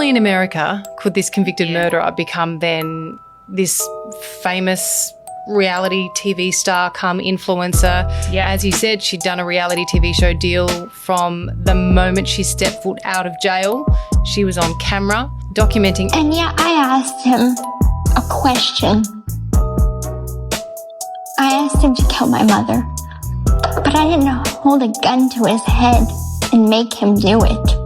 Only in America could this convicted murderer become then this famous reality TV star come influencer. Yeah. As you said, she'd done a reality TV show deal from the moment she stepped foot out of jail. She was on camera documenting. And yeah, I asked him a question. I asked him to kill my mother, but I didn't hold a gun to his head and make him do it.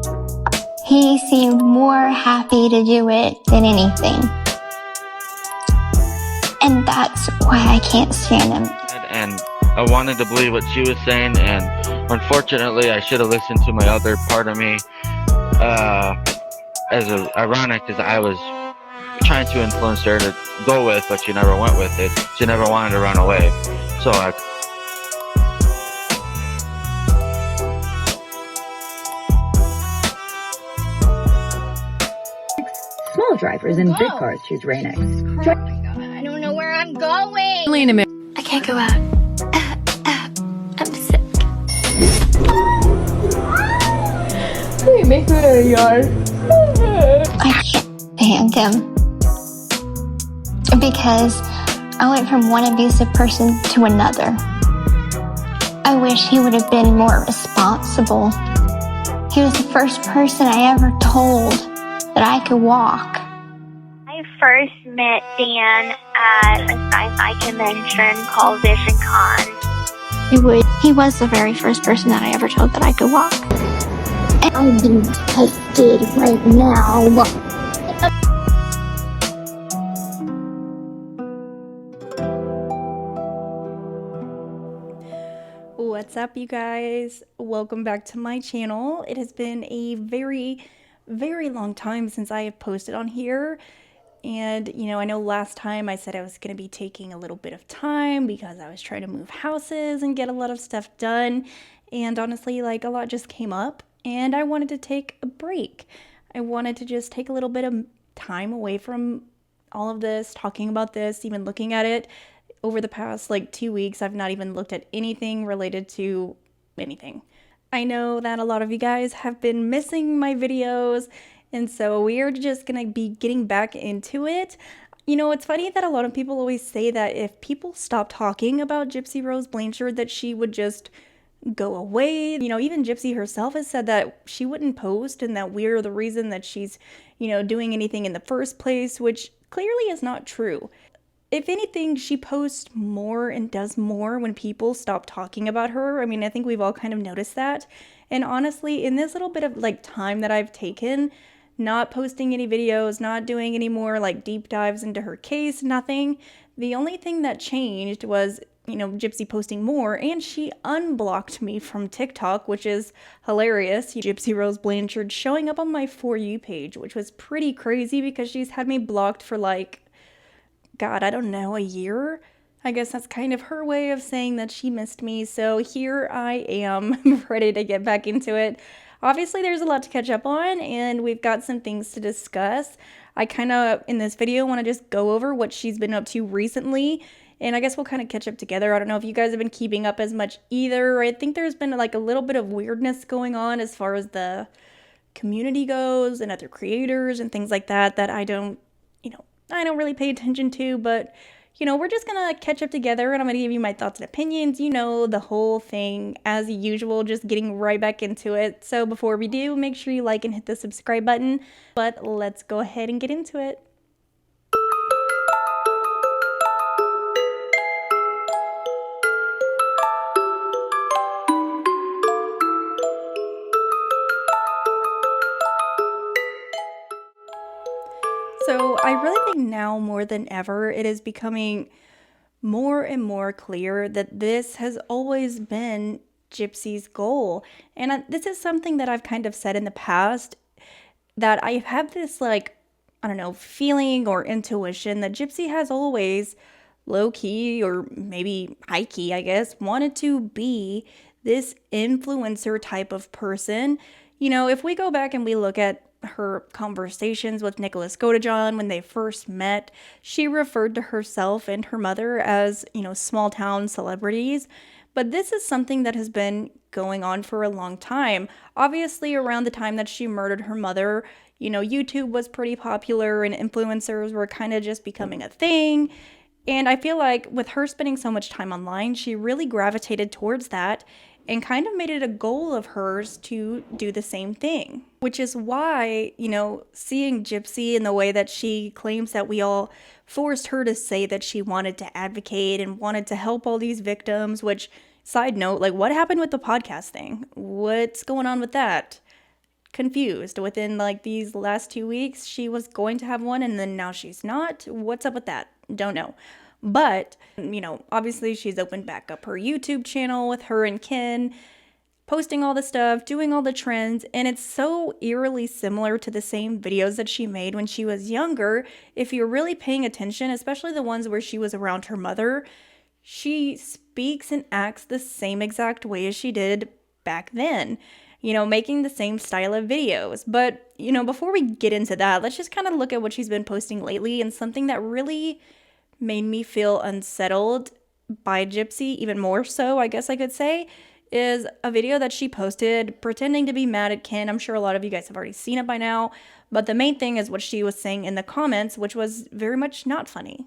He seemed more happy to do it than anything. And that's why I can't stand him. And I wanted to believe what she was saying, and unfortunately I should have listened to my other part of me. Ironic as I was trying to influence her to go with, but she never went with it. She never wanted to run away. So small drivers in big cars choose Rain-X. I don't know where I'm going. Only in America. I can't go out. I'm sick. I can't stand him. Because I went from one abusive person to another. I wish he would have been more responsible. He was the first person I ever told that I could walk. I first met Dan at a sci-fi convention called Vision Con. He was the very first person that I ever told that I could walk. And I'm being tested right now. What's up, you guys? Welcome back to my channel. It has been a very long time since I have posted on here. And, you know, I know last time I said I was going to be taking a little bit of time because I was trying to move houses and get a lot of stuff done. And honestly, like, a lot just came up and I wanted to take a break. I wanted to just take a little bit of time away from all of this, talking about this, even looking at it. Over the past, 2 weeks, I've not even looked at anything related to anything. I know that a lot of you guys have been missing my videos, and so we are just gonna be getting back into it. You know, it's funny that a lot of people always say that if people stop talking about Gypsy Rose Blanchard, that she would just go away. You know, even Gypsy herself has said that she wouldn't post and that we're the reason that she's, doing anything in the first place, which clearly is not true. If anything, she posts more and does more when people stop talking about her. I mean, I think we've all kind of noticed that. And honestly, in this little bit of time that I've taken, not posting any videos, not doing any more deep dives into her case, nothing. The only thing that changed was, Gypsy posting more, and she unblocked me from TikTok, which is hilarious. Gypsy Rose Blanchard showing up on my For You page, which was pretty crazy because she's had me blocked for God, I don't know, a year? I guess that's kind of her way of saying that she missed me. So here I am, ready to get back into it. Obviously, there's a lot to catch up on, and we've got some things to discuss. I kind of, in this video, want to just go over what she's been up to recently, and I guess we'll kind of catch up together. I don't know if you guys have been keeping up as much either. I think there's been a little bit of weirdness going on as far as the community goes and other creators and things like that I don't really pay attention to, but, we're just gonna catch up together and I'm gonna give you my thoughts and opinions, the whole thing, as usual, just getting right back into it. So before we do, make sure you like and hit the subscribe button, but let's go ahead and get into it. So I really think now more than ever, it is becoming more and more clear that this has always been Gypsy's goal. And this is something that I've kind of said in the past, that I have this feeling or intuition that Gypsy has always low-key, or maybe high-key, I guess, wanted to be this influencer type of person. If we go back and we look at her conversations with Nicholas Godejohn when they first met, she referred to herself and her mother as, small town celebrities. But this is something that has been going on for a long time. Obviously, around the time that she murdered her mother, YouTube was pretty popular and influencers were kind of just becoming a thing. And I feel like with her spending so much time online, she really gravitated towards that and kind of made it a goal of hers to do the same thing. Which is why, seeing Gypsy in the way that she claims that we all forced her to say that she wanted to advocate and wanted to help all these victims, which, side note, like, what happened with the podcast thing? What's going on with that? Confused. Within like these last 2 weeks, she was going to have one and then now she's not. What's up with that? Don't know. But, obviously she's opened back up her YouTube channel with her and Ken, posting all the stuff, doing all the trends, and it's so eerily similar to the same videos that she made when she was younger. If you're really paying attention, especially the ones where she was around her mother, she speaks and acts the same exact way as she did back then, making the same style of videos. But, before we get into that, let's just kind of look at what she's been posting lately, and something that really made me feel unsettled by Gypsy, even more so, I guess I could say, is a video that she posted pretending to be mad at Ken. I'm sure a lot of you guys have already seen it by now, but the main thing is what she was saying in the comments, which was very much not funny.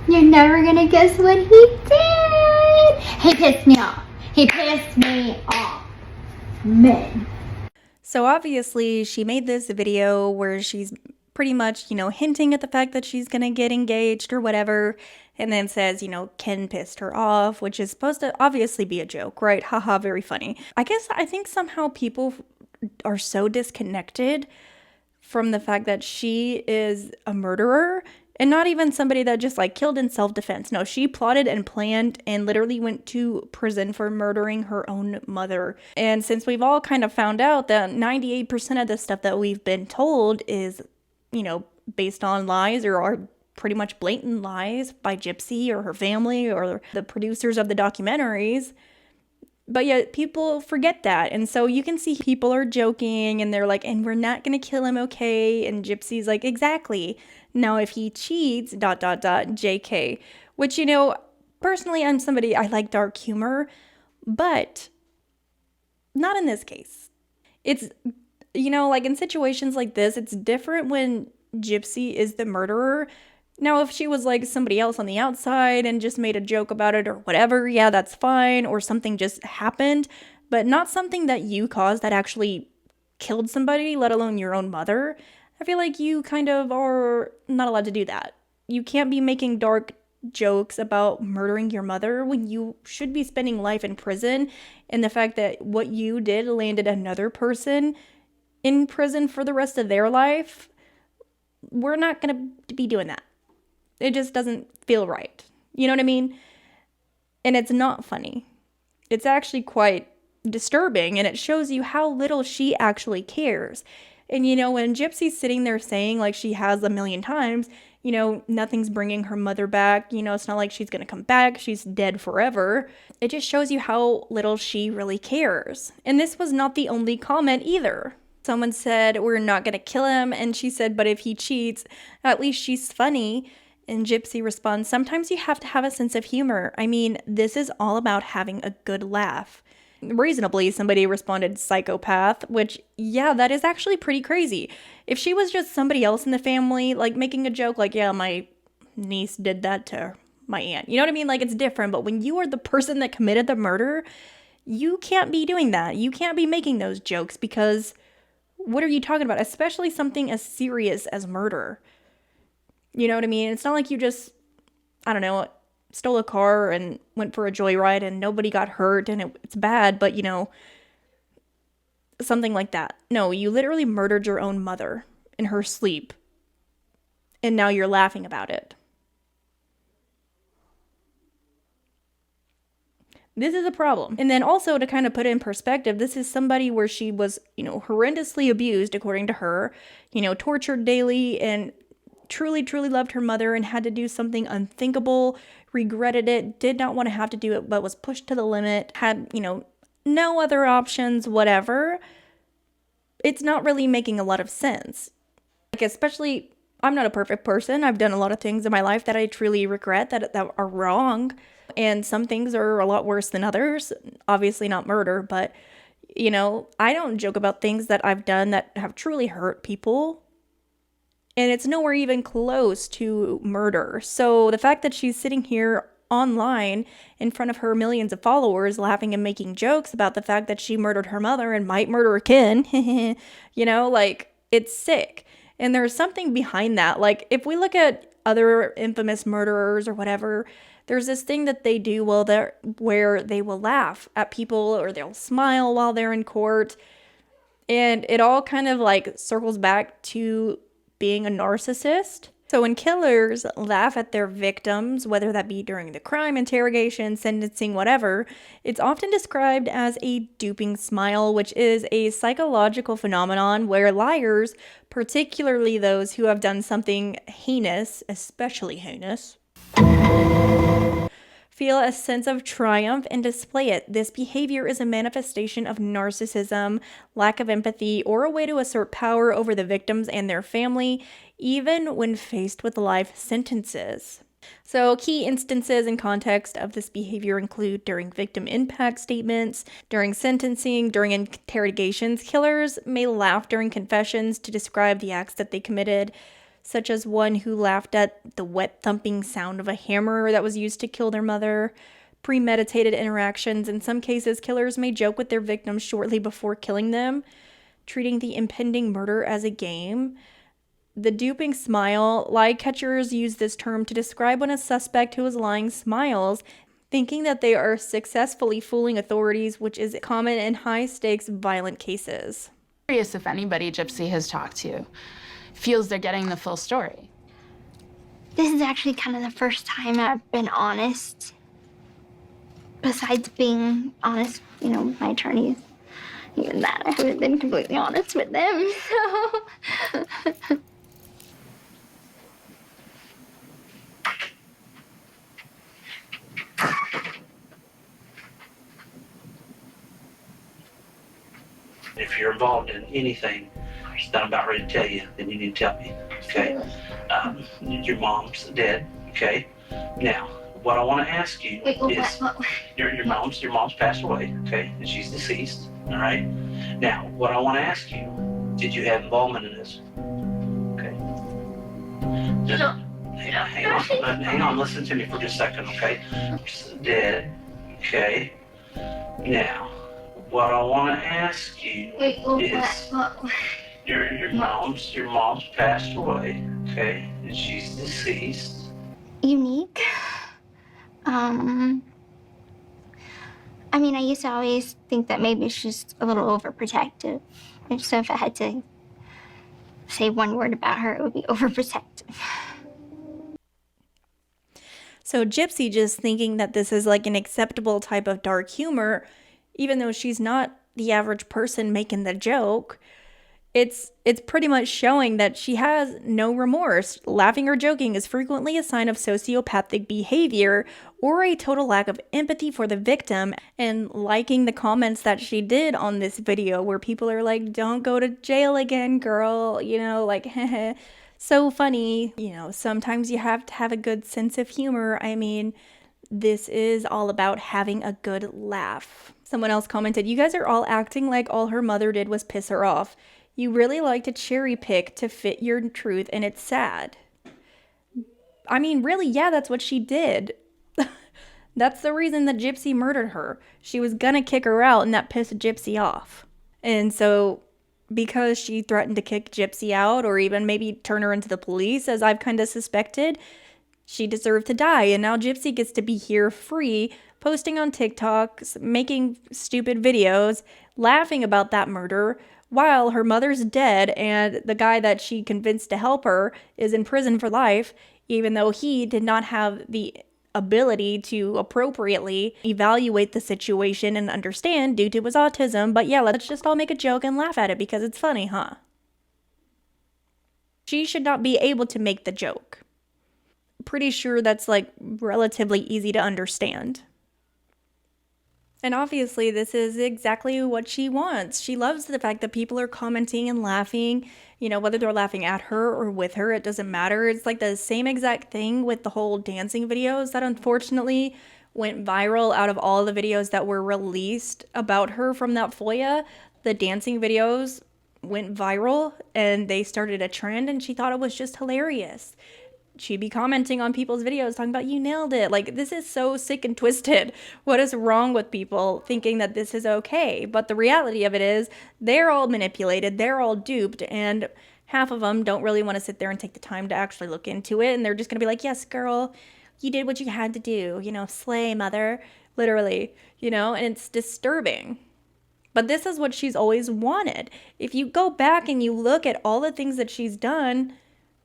You're never gonna guess what he did. He pissed me off. He pissed me off. Men. So obviously she made this video where she's pretty much, hinting at the fact that she's gonna get engaged or whatever, and then says, Ken pissed her off, which is supposed to obviously be a joke, right? Haha, very funny. I think somehow people are so disconnected from the fact that she is a murderer, and not even somebody that just like killed in self-defense. No, she plotted and planned and literally went to prison for murdering her own mother. And since we've all kind of found out that 98% of the stuff that we've been told is, based on lies or are pretty much blatant lies by Gypsy or her family or the producers of the documentaries. But yet people forget that. And so you can see people are joking and they're like, and we're not going to kill him, okay? And Gypsy's like, exactly. Now, if he cheats, ... JK. Which, personally, I'm somebody, I like dark humor, but not in this case. It's, like in situations like this, it's different when Gypsy is the murderer. Now, if she was like somebody else on the outside and just made a joke about it or whatever, yeah, that's fine. Or something just happened, but not something that you caused that actually killed somebody, let alone your own mother. I feel like you kind of are not allowed to do that. You can't be making dark jokes about murdering your mother when you should be spending life in prison. And the fact that what you did landed another person in prison for the rest of their life, we're not going to be doing that. It just doesn't feel right. You know what I mean? And it's not funny. It's actually quite disturbing, and it shows you how little she actually cares. And, when Gypsy's sitting there saying, like she has a million times, nothing's bringing her mother back. It's not like she's going to come back. She's dead forever. It just shows you how little she really cares. And this was not the only comment either. Someone said, we're not going to kill him. And she said, but if he cheats, at least she's funny. And Gypsy responds, sometimes you have to have a sense of humor. I mean, this is all about having a good laugh. Reasonably, somebody responded, psychopath, which, yeah, that is actually pretty crazy. If she was just somebody else in the family, like making a joke, like, yeah, my niece did that to my aunt. You know what I mean? Like, it's different. But when you are the person that committed the murder, you can't be doing that. You can't be making those jokes because what are you talking about? Especially something as serious as murder. You know what I mean? It's not like you just, I don't know, stole a car and went for a joyride and nobody got hurt and it's bad, but something like that. No, you literally murdered your own mother in her sleep and now you're laughing about it. This is a problem. And then also to kind of put it in perspective, this is somebody where she was, horrendously abused, according to her, tortured daily and truly, truly loved her mother and had to do something unthinkable, regretted it, did not want to have to do it, but was pushed to the limit, had, no other options, whatever. It's not really making a lot of sense. Like, especially, I'm not a perfect person. I've done a lot of things in my life that I truly regret that are wrong. And some things are a lot worse than others. Obviously not murder, but, You know, I don't joke about things that I've done that have truly hurt people. And it's nowhere even close to murder. So the fact that she's sitting here online in front of her millions of followers laughing and making jokes about the fact that she murdered her mother and might murder a kid, you know, like, it's sick. And there's something behind that. Like, if we look at other infamous murderers or whatever, there's this thing that they do where they will laugh at people or they'll smile while they're in court. And it all kind of like circles back to being a narcissist. So when killers laugh at their victims, whether that be during the crime interrogation, sentencing, whatever, it's often described as a duping smile, which is a psychological phenomenon where liars, particularly those who have done something heinous, especially heinous, feel a sense of triumph and display it. This behavior is a manifestation of narcissism, lack of empathy, or a way to assert power over the victims and their family, even when faced with life sentences. So key instances and context of this behavior include during victim impact statements, during sentencing, during interrogations. Killers may laugh during confessions to describe the acts that they committed, such as one who laughed at the wet thumping sound of a hammer that was used to kill their mother. Premeditated interactions. In some cases, killers may joke with their victims shortly before killing them, treating the impending murder as a game. The duping smile. Lie catchers use this term to describe when a suspect who is lying smiles, thinking that they are successfully fooling authorities, which is common in high-stakes violent cases. Curious if anybody Gypsy has talked to feels they're getting the full story. This is actually kind of the first time I've been honest. Besides being honest, you know, with my attorneys. Even that, I haven't been completely honest with them, so. If you're involved in anything that I'm about ready to tell you, then you need to tell me, okay? Your mom's dead, okay? Now, what I want to ask you is, your mom's passed away, okay? And she's deceased, all right? Now, what I want to ask you, did you have involvement in this? Okay? Hang on, listen to me for just a second, okay? She's dead, okay? Now, what I want to ask you is, your mom's passed away, okay? And she's deceased. Unique. I mean, I used to always think that maybe she's a little overprotective. And so if I had to say one word about her, it would be overprotective. So Gypsy just thinking that this is like an acceptable type of dark humor, even though she's not the average person making the joke, it's pretty much showing that she has no remorse. Laughing or joking is frequently a sign of sociopathic behavior or a total lack of empathy for the victim. And liking the comments that she did on this video where people are like, don't go to jail again, girl, you know, like, so funny. You know, sometimes you have to have a good sense of humor. I mean, this is all about having a good laugh. Someone else commented, you guys are all acting like all her mother did was piss her off. You really like to cherry pick to fit your truth, and it's sad. I mean, really, yeah, that's what she did. That's the reason that Gypsy murdered her. She was gonna kick her out, and that pissed Gypsy off. And so, because she threatened to kick Gypsy out, or even maybe turn her into the police, as I've kind of suspected, she deserved to die. And now Gypsy gets to be here free, posting on TikTok, making stupid videos, laughing about that murder, while her mother's dead and the guy that she convinced to help her is in prison for life, even though he did not have the ability to appropriately evaluate the situation and understand due to his autism. But yeah, let's just all make a joke and laugh at it because it's funny, huh? She should not be able to make the joke. Pretty sure that's like relatively easy to understand. And obviously this is exactly what she wants. She loves the fact that people are commenting and laughing, you know, whether they're laughing at her or with her, it doesn't matter. It's like the same exact thing with the whole dancing videos that unfortunately went viral out of all the videos that were released about her from that FOIA. The dancing videos went viral and they started a trend, and she thought it was just hilarious. She'd be commenting on people's videos talking about, you nailed it. Like, this is so sick and twisted. What is wrong with people thinking that this is okay? But the reality of it is they're all manipulated. They're all duped. And half of them don't really want to sit there and take the time to actually look into it. And they're just going to be like, yes, girl, you did what you had to do. You know, slay, mother. Literally, you know, and it's disturbing. But this is what she's always wanted. If you go back and you look at all the things that she's done,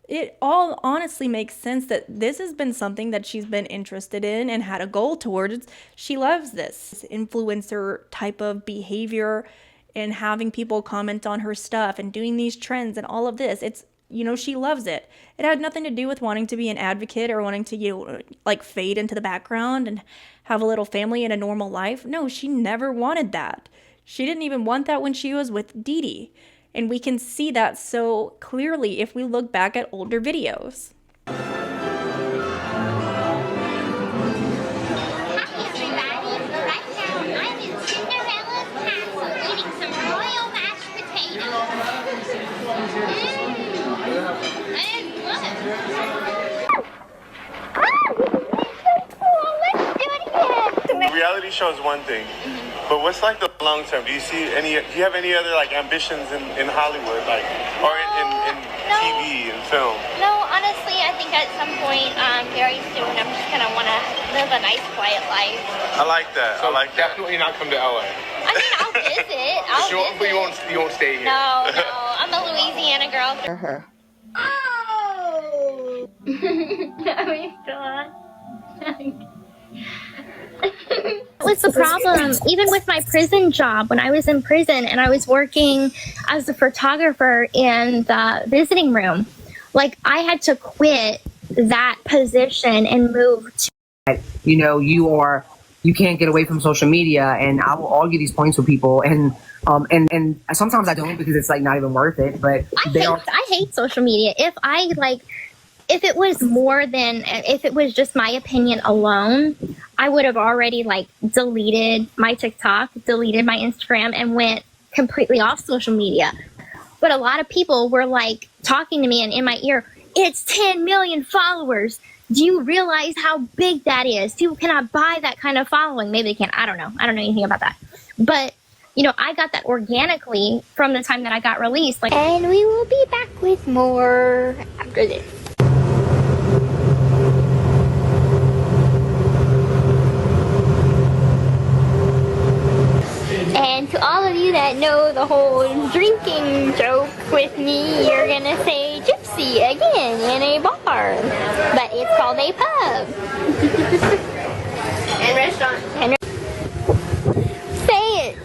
it all honestly makes sense that this has been something that she's been interested in and had a goal towards. She loves this influencer type of behavior and having people comment on her stuff and doing these trends and all of this. It's, you know, she loves it. It had nothing to do with wanting to be an advocate or wanting to, you know, like fade into the background and have a little family and a normal life. No, she never wanted that. She didn't even want that when she was with Dee Dee. And we can see that so clearly if we look back at older videos. Hi everybody, right now I'm in Cinderella's castle eating some royal mashed potatoes. And let's do it again. Reality show is one thing, but what's like the long term? Do you have any other like ambitions in Hollywood, like, or in TV and film? No, honestly, I think at some point, very soon, I'm just gonna want to live a nice, quiet life. I like that. So definitely not come to LA. I mean, I'll visit. But you won't stay here. No, I'm a Louisiana girl. Oh! Are we still on? What's the problem? Even with my prison job, when I was in prison and I was working as a photographer in the visiting room, like I had to quit that position and move to. You know, you can't get away from social media, and I will argue these points with people, and sometimes I don't because it's like not even worth it. But I hate social media. If it was just my opinion alone, I would have already like deleted my TikTok, deleted my Instagram, and went completely off social media. But a lot of people were like talking to me and in my ear, it's 10 million followers. Do you realize how big that is? People cannot buy that kind of following. Maybe they can. I don't know. I don't know anything about that. But, you know, I got that organically from the time that I got released. And we will be back with more after this. And to all of you that know the whole drinking joke with me, you're gonna say Gypsy again in a bar. But it's called a pub. And restaurant. Say it!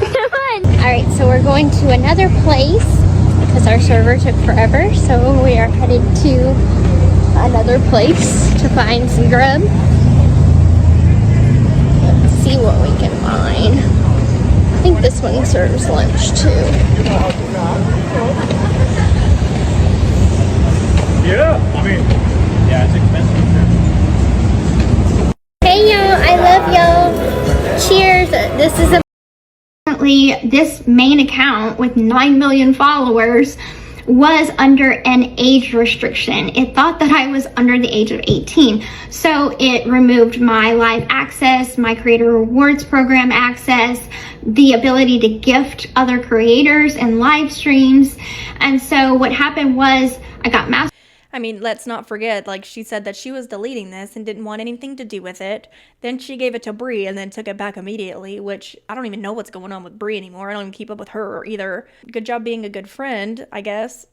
Come on! Alright, so we're going to another place because our server took forever. So we are headed to another place to find some grub. Let's see what we can find. I think this one serves lunch too. Yeah, it's expensive. Hey y'all, I love y'all. Cheers. This is this main account with 9 million followers was under an age restriction. It thought that I was under the age of 18. So it removed my live access, my creator rewards program access, the ability to gift other creators and live streams. And so what happened was I got mass. I mean, let's not forget, like, she said that she was deleting this and didn't want anything to do with it. Then she gave it to Bree and then took it back immediately, which I don't even know what's going on with Bree anymore. I don't even keep up with her either. Good job being a good friend, I guess.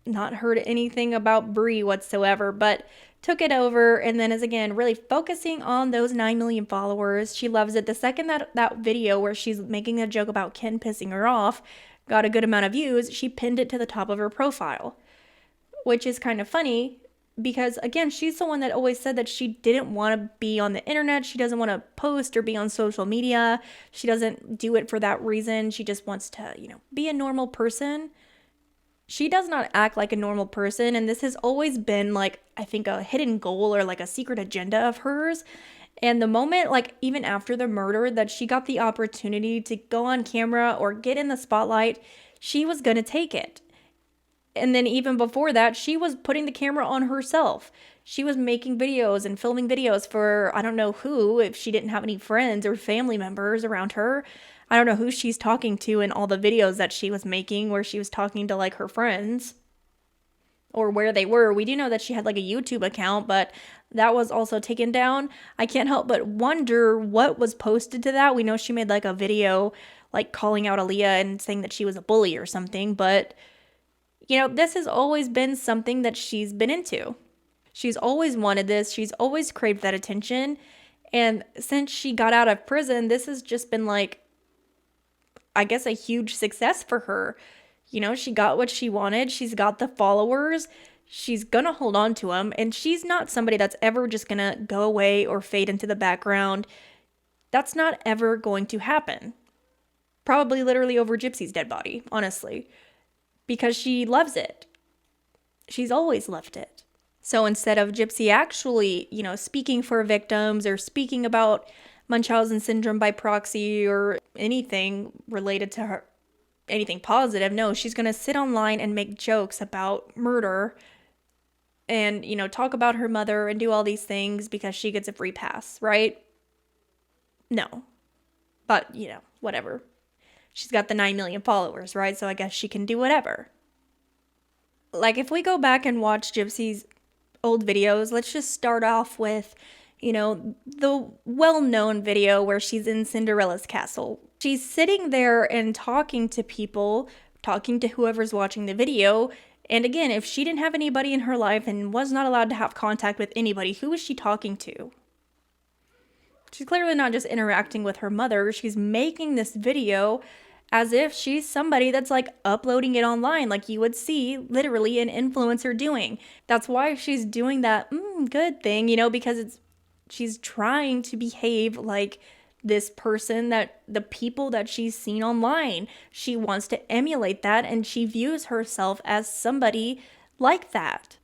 Not heard anything about Bree whatsoever, but took it over and then is again really focusing on those 9 million followers. She loves it. The second that video where she's making a joke about Ken pissing her off got a good amount of views, she pinned it to the top of her profile. Which is kind of funny because, again, she's the one that always said that she didn't want to be on the internet. She doesn't want to post or be on social media. She doesn't do it for that reason. She just wants to, you know, be a normal person. She does not act like a normal person. And this has always been, like, I think a hidden goal or like a secret agenda of hers. And the moment, like even after the murder, that she got the opportunity to go on camera or get in the spotlight, she was going to take it. And then even before that, she was putting the camera on herself. She was making videos and filming videos for I don't know who, if she didn't have any friends or family members around her. I don't know who she's talking to in all the videos that she was making where she was talking to like her friends or where they were. We do know that she had like a YouTube account, but that was also taken down. I can't help but wonder what was posted to that. We know she made like a video like calling out Allena and saying that she was a bully or something, but you know, this has always been something that she's been into. She's always wanted this. She's always craved that attention. And since she got out of prison, this has just been like, I guess, a huge success for her. You know, she got what she wanted. She's got the followers. She's gonna hold on to them. And she's not somebody that's ever just gonna go away or fade into the background. That's not ever going to happen. Probably literally over Gypsy's dead body, honestly. Because she loves it. She's always loved it. So instead of Gypsy actually, you know, speaking for victims or speaking about Munchausen syndrome by proxy or anything related to her, anything positive, no, she's going to sit online and make jokes about murder and, you know, talk about her mother and do all these things because she gets a free pass, right? No. But, you know, whatever. She's got the 9 million followers, right? So I guess she can do whatever. Like, if we go back and watch Gypsy's old videos, let's just start off with, you know, the well-known video where she's in Cinderella's castle. She's sitting there and talking to people, talking to whoever's watching the video. And again, if she didn't have anybody in her life and was not allowed to have contact with anybody, who is she talking to? She's clearly not just interacting with her mother. She's making this video as if she's somebody that's like uploading it online, like you would see literally an influencer doing. That's why she's doing that good thing, you know, because she's trying to behave like this person, that the people that she's seen online. She wants to emulate that, and she views herself as somebody like that.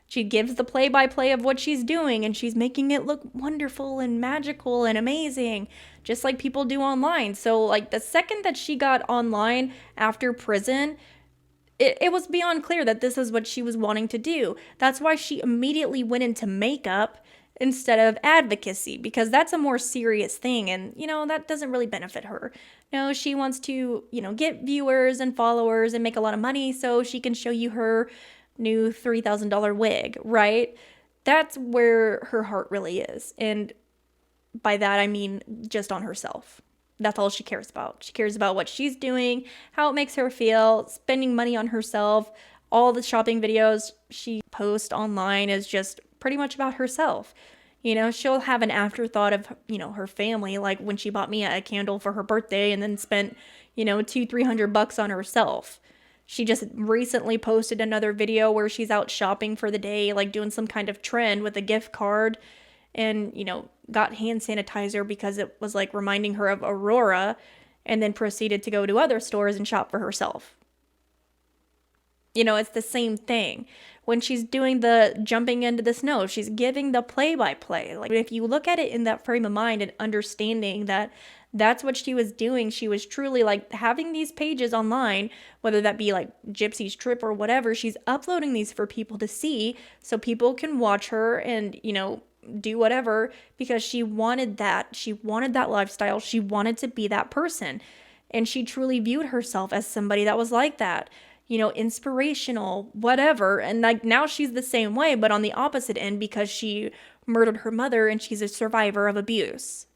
She gives the play-by-play of what she's doing, and she's making it look wonderful and magical and amazing, just like people do online. So, like, the second that she got online after prison, it was beyond clear that this is what she was wanting to do. That's why she immediately went into makeup instead of advocacy, because that's a more serious thing, and, you know, that doesn't really benefit her. No, she wants to, you know, get viewers and followers and make a lot of money so she can show you her new $3,000 wig, right? That's where her heart really is. And by that, I mean just on herself. That's all she cares about. She cares about what she's doing, how it makes her feel, spending money on herself. All the shopping videos she posts online is just pretty much about herself. You know, she'll have an afterthought of, you know, her family, like when she bought me a candle for her birthday and then spent, you know, $200-300 on herself. She just recently posted another video where she's out shopping for the day, like doing some kind of trend with a gift card, and, you know, got hand sanitizer because it was like reminding her of Aurora, and then proceeded to go to other stores and shop for herself. You know, it's the same thing. When she's doing the jumping into the snow, she's giving the play-by-play. Like, if you look at it in that frame of mind and understanding that that's what she was doing, she was truly like having these pages online, whether that be like Gypsy's trip or whatever, she's uploading these for people to see so people can watch her and, you know, do whatever, because she wanted that. She wanted that lifestyle. She wanted to be that person. And she truly viewed herself as somebody that was like that. You know, inspirational, whatever. And like now she's the same way, but on the opposite end, because she murdered her mother and she's a survivor of abuse.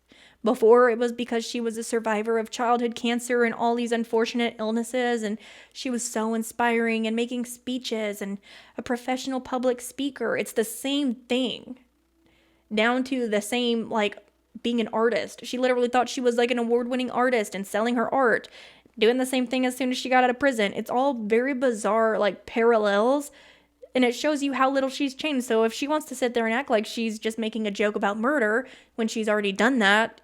Before, it was because she was a survivor of childhood cancer and all these unfortunate illnesses, and she was so inspiring and making speeches and a professional public speaker. It's the same thing. Down to the same, like, being an artist. She literally thought she was like an award-winning artist and selling her art. Doing the same thing as soon as she got out of prison. It's all very bizarre, like, parallels. And it shows you how little she's changed. So if she wants to sit there and act like she's just making a joke about murder when she's already done that,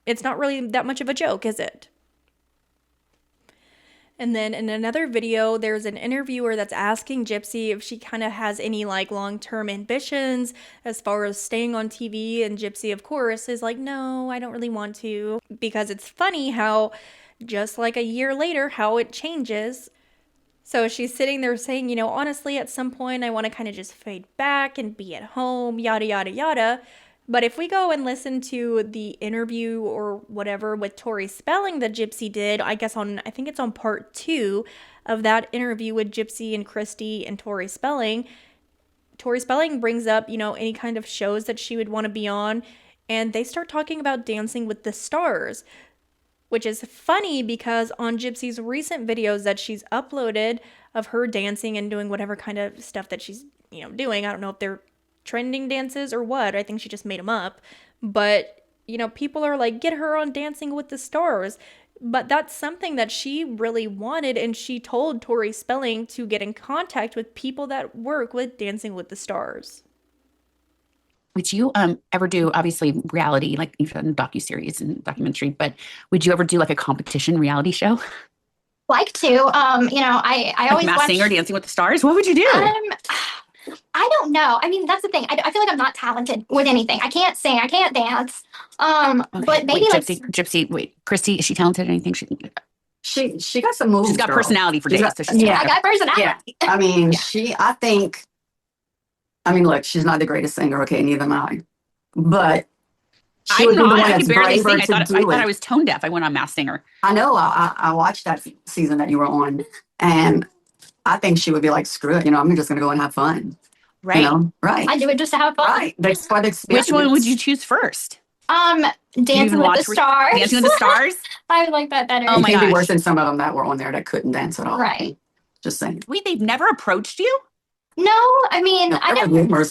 it's not really that much of a joke, is it? And then in another video, there's an interviewer that's asking Gypsy if she kind of has any like long-term ambitions as far as staying on TV. And Gypsy, of course, is like, no, I don't really want to. Because it's funny how just like a year later, how it changes. So she's sitting there saying, you know, honestly, at some point, I want to kind of just fade back and be at home, yada, yada, yada. But if we go and listen to the interview or whatever with Tori Spelling that Gypsy did, I think it's on part 2 of that interview with Gypsy and Christy and Tori Spelling brings up, you know, any kind of shows that she would want to be on. And they start talking about Dancing with the Stars, which is funny because on Gypsy's recent videos that she's uploaded of her dancing and doing whatever kind of stuff that she's, you know, doing, I don't know if they're trending dances or what. I think she just made them up. But, you know, people are like, get her on Dancing with the Stars. But that's something that she really wanted, and she told Tori Spelling to get in contact with people that work with Dancing with the Stars. Would you ever do, obviously, reality, like you've done docuseries and documentary, but would you ever do like a competition reality show? Like to, you know, I always Masked watch Singer, Dancing with the Stars? What would you do? I don't know. I mean, that's the thing. I feel like I'm not talented with anything. I can't sing. I can't dance. But maybe Gypsy, wait, Christy, is she talented at anything? She got some moves. She's got personality for days. Yeah, I got personality. Yeah. I mean, I mean, look, she's not the greatest singer. Okay, neither am I. But she would be the one that's braver to do it. I thought I was tone deaf. I went on Masked Singer. I know. I watched that season that you were on, and I think she would be like, screw it. You know, I'm just going to go and have fun. Right. You know? Right. I do it just to have fun. Right. That's for the experience. Which one would you choose first? Dancing with the Stars. Dancing with the Stars? I like that better. Oh my gosh. It can be worse than some of them that were on there that couldn't dance at all. Right. Just saying. Wait, they've never approached you? No, I mean, No, I never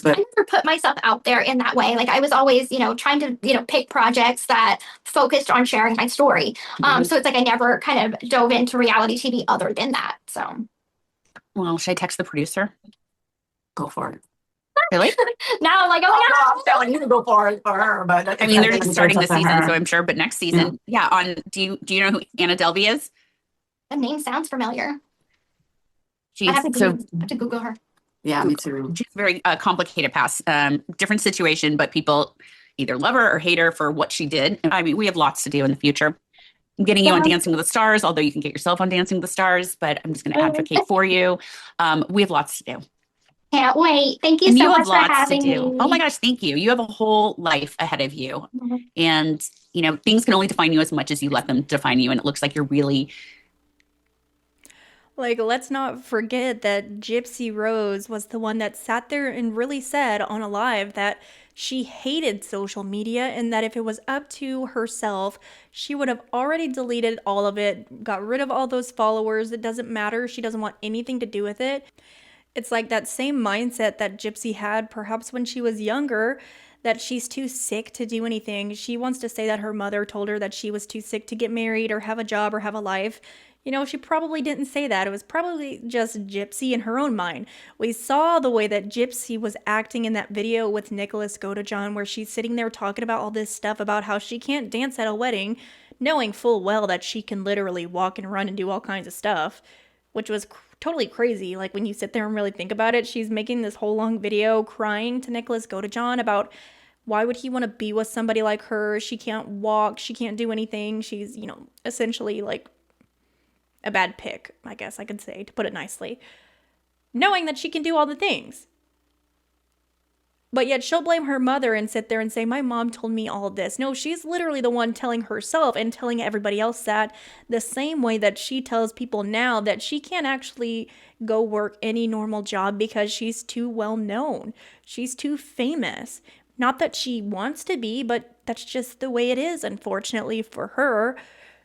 put myself out there in that way. Like I was always, you know, trying to, you know, pick projects that focused on sharing my story. So it's like I never kind of dove into reality TV other than that. So. Well, should I text the producer? Go for it. Really? Now I'm like, oh my God. I'm telling you to go for it for her. But I mean, they're just starting this season, so I'm sure. But next season, do you know who Anna Delvey is? The name sounds familiar. She's I have to Google her. Yeah, me too. She's a very complicated past, different situation, but people either love her or hate her for what she did. I mean, we have lots to do in the future. I'm getting you on Dancing with the Stars, although you can get yourself on Dancing with the Stars, but I'm just going to advocate for you. We have lots to do. Can't wait. Thank you so much for having me. Oh my gosh, thank you. You have a whole life ahead of you. And, you know, things can only define you as much as you let them define you. And it looks like you're really... Like, let's not forget that Gypsy Rose was the one that sat there and really said on a live that she hated social media and that if it was up to herself, she would have already deleted all of it, got rid of all those followers. It doesn't matter. She doesn't want anything to do with it. It's like that same mindset that Gypsy had perhaps when she was younger, that she's too sick to do anything. She wants to say that her mother told her that she was too sick to get married or have a job or have a life. You know, she probably didn't say that. It was probably just Gypsy in her own mind. We saw the way that Gypsy was acting in that video with Nicholas Godejohn, where she's sitting there talking about all this stuff about how she can't dance at a wedding, knowing full well that she can literally walk and run and do all kinds of stuff, which was totally crazy. Like, when you sit there and really think about it, she's making this whole long video crying to Nicholas Godejohn about why would he want to be with somebody like her? She can't walk. She can't do anything. She's, you know, essentially like a bad pick, I guess I could say, to put it nicely, knowing that she can do all the things. But yet she'll blame her mother and sit there and say, my mom told me all this. No, she's literally the one telling herself and telling everybody else that, the same way that she tells people now that she can't actually go work any normal job because she's too well known. She's too famous. Not that she wants to be, but that's just the way it is, unfortunately, for her.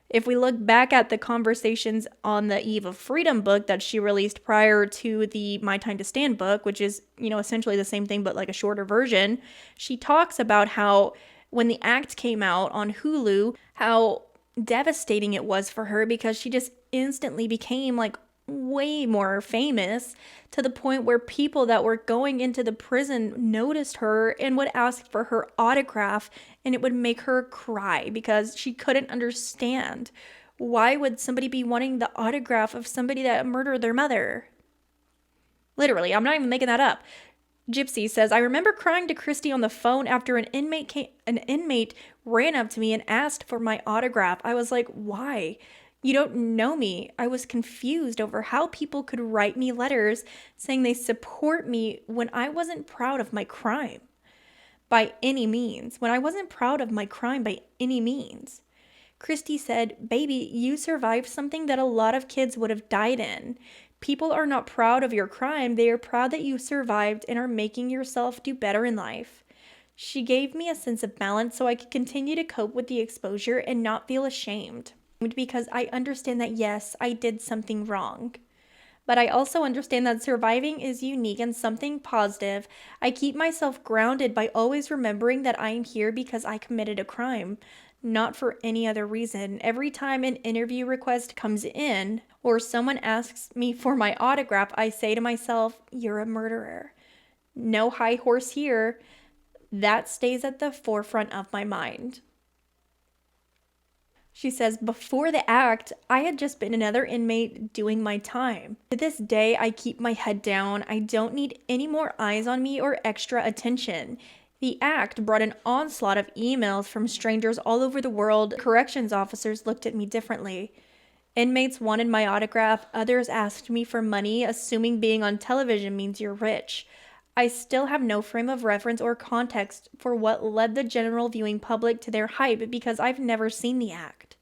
If we look back at the conversations on the Eve of Freedom book that she released prior to the My Time to Stand book, which is, you know, essentially the same thing but like a shorter version, she talks about how when the act came out on Hulu, how devastating it was for her because she just instantly became like way more famous to the point where people that were going into the prison noticed her and would ask for her autograph, and it would make her cry because she couldn't understand Why would somebody be wanting the autograph of somebody that murdered their mother? Literally, I'm not even making that up. Gypsy says, I remember crying to Christy on the phone after an inmate ran up to me and asked for my autograph. I was like, why? You don't know me. I was confused over how people could write me letters saying they support me when I wasn't proud of my crime by any means. When I wasn't proud of my crime by any means. Christy said, baby, you survived something that a lot of kids would have died in. People are not proud of your crime. They are proud that you survived and are making yourself do better in life. She gave me a sense of balance so I could continue to cope with the exposure and not feel ashamed. Because I understand that, yes, I did something wrong. But I also understand that surviving is unique and something positive. I keep myself grounded by always remembering that I am here because I committed a crime, not for any other reason. Every time an interview request comes in or someone asks me for my autograph, I say to myself, you're a murderer. No high horse here. That stays at the forefront of my mind. She says, before the act, I had just been another inmate doing my time. To this day, I keep my head down. I don't need any more eyes on me or extra attention. The act brought an onslaught of emails from strangers all over the world. Corrections officers looked at me differently. Inmates wanted my autograph. Others asked me for money, assuming being on television means you're rich. I still have no frame of reference or context for what led the general viewing public to their hype because I've never seen the act.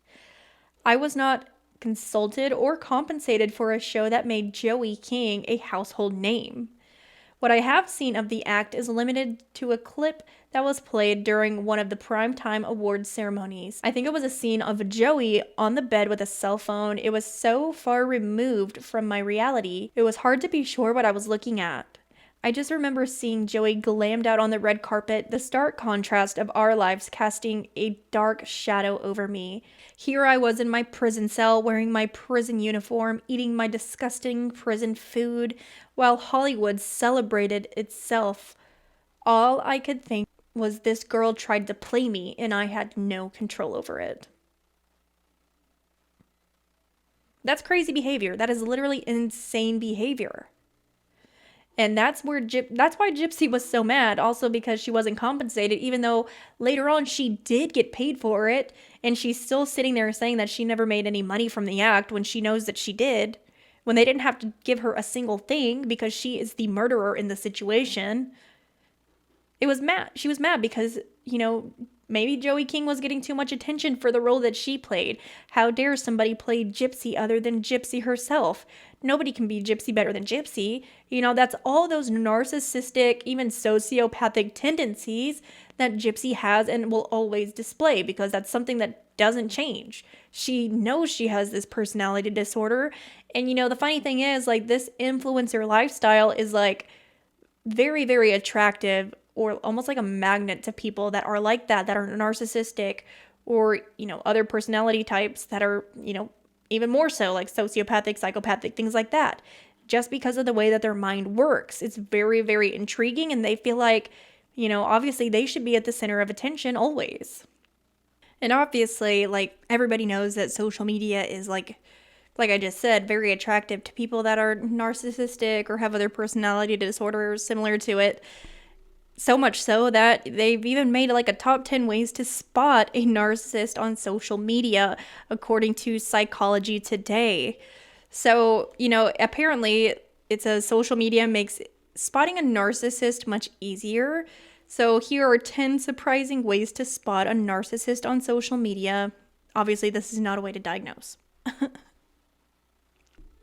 I was not consulted or compensated for a show that made Joey King a household name. What I have seen of the act is limited to a clip that was played during one of the primetime awards ceremonies. I think it was a scene of Joey on the bed with a cell phone. It was so far removed from my reality, it was hard to be sure what I was looking at. I just remember seeing Joey glammed out on the red carpet, the stark contrast of our lives casting a dark shadow over me. Here I was in my prison cell, wearing my prison uniform, eating my disgusting prison food, while Hollywood celebrated itself. All I could think was this girl tried to play me, and I had no control over it. That's crazy behavior. That is literally insane behavior. And that's why Gypsy was so mad, also because she wasn't compensated, even though later on she did get paid for it, and she's still sitting there saying that she never made any money from the act when she knows that she did, when they didn't have to give her a single thing because she is the murderer in the situation. She was mad because, maybe Joey King was getting too much attention for the role that she played. How dare somebody play Gypsy other than Gypsy herself? Nobody can be Gypsy better than Gypsy. That's all those narcissistic, even sociopathic tendencies that Gypsy has and will always display because that's something that doesn't change. She knows she has this personality disorder. And, the funny thing is, this influencer lifestyle is, very, very attractive or almost like a magnet to people that are like that are narcissistic or, other personality types that are, even more so like sociopathic, psychopathic, things like that. Just because of the way that their mind works. It's very, very intriguing and they feel like, obviously they should be at the center of attention always. And obviously, everybody knows that social media is like I just said, very attractive to people that are narcissistic or have other personality disorders similar to it. So much so that they've even made a top 10 ways to spot a narcissist on social media, according to Psychology Today. So, apparently it says social media makes spotting a narcissist much easier. So here are 10 surprising ways to spot a narcissist on social media. Obviously, this is not a way to diagnose.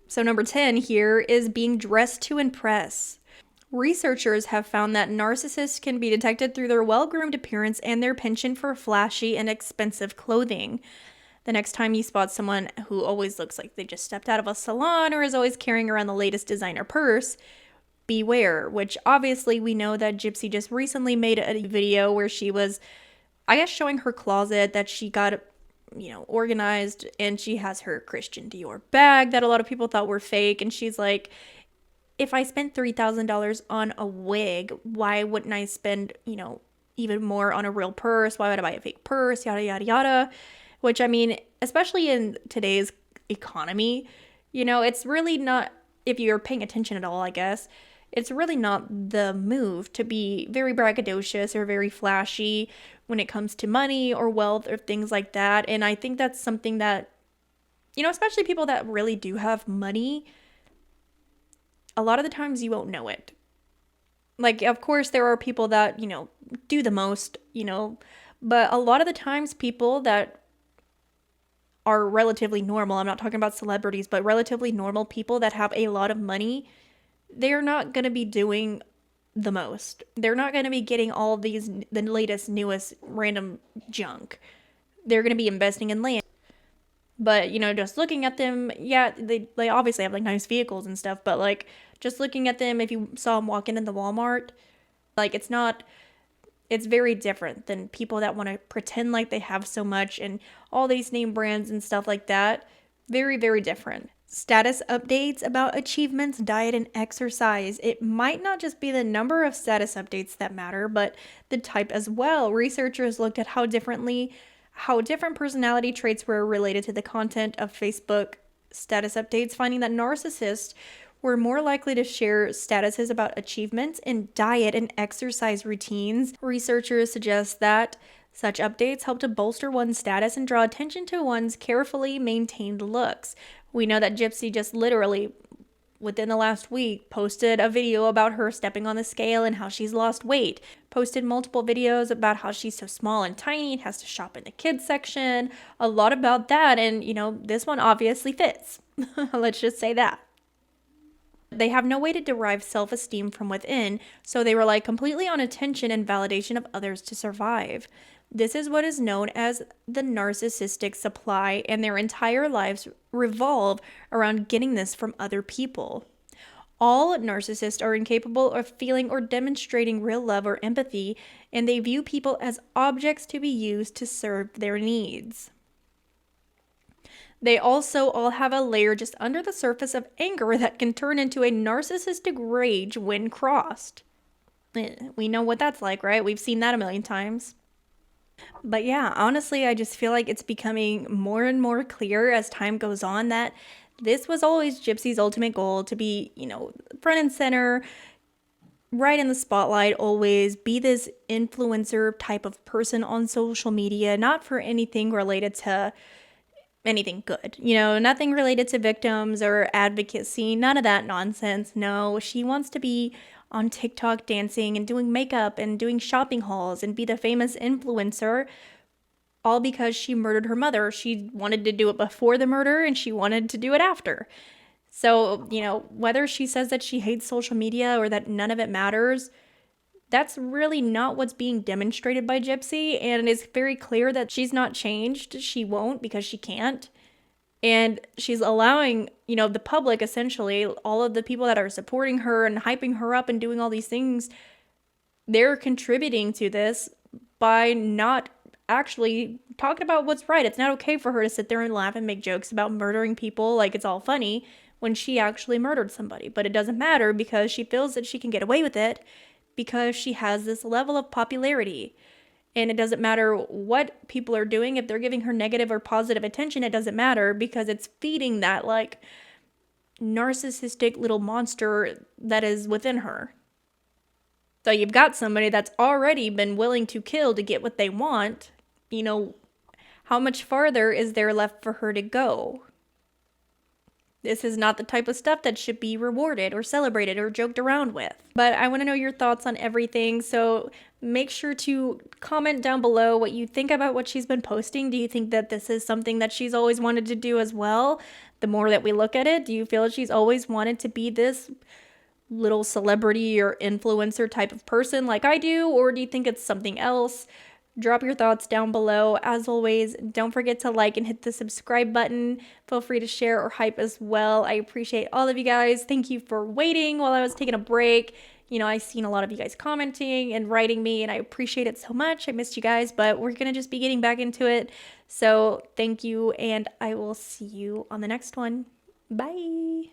So number 10 here is being dressed to impress. Researchers have found that narcissists can be detected through their well-groomed appearance and their penchant for flashy and expensive clothing. The next time you spot someone who always looks like they just stepped out of a salon or is always carrying around the latest designer purse, beware. Which obviously we know that Gypsy just recently made a video where she was, showing her closet that she got, organized, and she has her Christian Dior bag that a lot of people thought were fake, and she's like, if I spent $3,000 on a wig, why wouldn't I spend, even more on a real purse? Why would I buy a fake purse? Yada, yada, yada. which, I mean, especially in today's economy, you know, it's really not, if you're paying attention at all, I guess, it's really not the move to be very braggadocious or very flashy when it comes to money or wealth or things like that. And I think that's something that, you know, especially people that really do have money, a lot of the times you won't know it. Like, of course, there are people that, you know, do the most, you know, but a lot of the times people that are relatively normal, I'm not talking about celebrities, but relatively normal people that have a lot of money, they're not going to be doing the most. They're not going to be getting all these, the latest, newest, random junk. They're going to be investing in land. But, you know, just looking at them, yeah, they obviously have like nice vehicles and stuff, but like just looking at them, if you saw them walking in the Walmart, like it's very different than people that want to pretend like they have so much and all these name brands and stuff like that. Very, very different. Status updates about achievements, diet, and exercise. It might not just be the number of status updates that matter, but the type as well. Researchers looked at how different personality traits were related to the content of Facebook status updates, finding that narcissists were more likely to share statuses about achievements in diet and exercise routines. Researchers suggest that such updates help to bolster one's status and draw attention to one's carefully maintained looks. We know that Gypsy just literally, within the last week, posted a video about her stepping on the scale and how she's lost weight. Posted multiple videos about how she's so small and tiny and has to shop in the kids section. A lot about that, and, you know, this one obviously fits. Let's just say that. They have no way to derive self-esteem from within, so they rely completely on attention and validation of others to survive. This is what is known as the narcissistic supply, and their entire lives revolve around getting this from other people. All narcissists are incapable of feeling or demonstrating real love or empathy, and they view people as objects to be used to serve their needs. They also all have a layer just under the surface of anger that can turn into a narcissistic rage when crossed. We know what that's like, right? We've seen that a million times. But yeah, honestly, I just feel like it's becoming more and more clear as time goes on that this was always Gypsy's ultimate goal, to be, you know, front and center, right in the spotlight, always be this influencer type of person on social media, not for anything related to anything good, you know, nothing related to victims or advocacy, none of that nonsense. No, she wants to be on TikTok dancing and doing makeup and doing shopping hauls and be the famous influencer, all because she murdered her mother. She wanted to do it before the murder and she wanted to do it after. So, you know, whether she says that she hates social media or that none of it matters, that's really not what's being demonstrated by Gypsy, and it's very clear that she's not changed. She won't, because she can't. And she's allowing, you know, the public, essentially, all of the people that are supporting her and hyping her up and doing all these things, they're contributing to this by not actually talking about what's right. It's not okay for her to sit there and laugh and make jokes about murdering people like it's all funny when she actually murdered somebody. But it doesn't matter, because she feels that she can get away with it because she has this level of popularity. And it doesn't matter what people are doing. If they're giving her negative or positive attention, it doesn't matter, because it's feeding that like narcissistic little monster that is within her. So you've got somebody that's already been willing to kill to get what they want. You know, how much farther is there left for her to go? This is not the type of stuff that should be rewarded or celebrated or joked around with. But I want to know your thoughts on everything, so make sure to comment down below what you think about what she's been posting. Do you think that this is something that she's always wanted to do as well? The more that we look at it, do you feel she's always wanted to be this little celebrity or influencer type of person like I do, or do you think it's something else? Drop your thoughts down below. As always, don't forget to like and hit the subscribe button. Feel free to share or hype as well. I appreciate all of you guys. Thank you for waiting while I was taking a break. You know, I've seen a lot of you guys commenting and writing me, and I appreciate it so much. I missed you guys, but we're going to just be getting back into it. So thank you, and I will see you on the next one. Bye.